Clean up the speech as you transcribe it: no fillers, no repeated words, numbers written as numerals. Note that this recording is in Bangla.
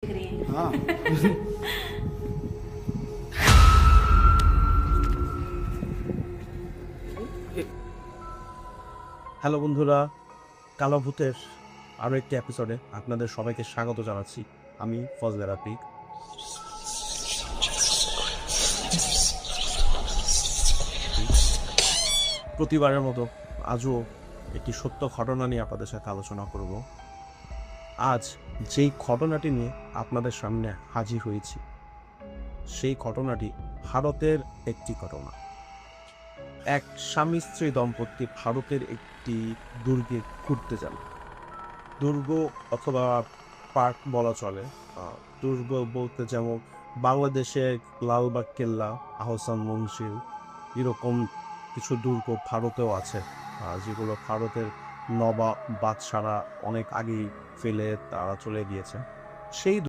हाँ। হ্যালো বন্ধুরা, কালো ভূতের আরো একটি এপিসোডে আপনাদের সবাইকে স্বাগত জানাচ্ছি। আমি ফজলে রাফিক। প্রতিবারের মতো আজও একটি সত্য ঘটনা নিয়ে আপনাদের সাথে আলোচনা করব। আজ যেই ঘটনাটি নিয়ে আপনাদের সামনে হাজির হয়েছি, সেই ঘটনাটি ভারতের একটি ঘটনা। এক স্বামী স্ত্রী দম্পতি ভারতের একটি দুর্গে ঘুরতে যান। দুর্গ অথবা পার্ক বলা চলে। দুর্গ বলতে যেমন বাংলাদেশে লালবাগ কেল্লা, আহসান মঞ্জিল, এরকম কিছু দুর্গ ভারতেও আছে, যেগুলো ভারতের নবাব বাদশারা অনেক আগেই ফেলে তারা চলে গিয়েছে। সেই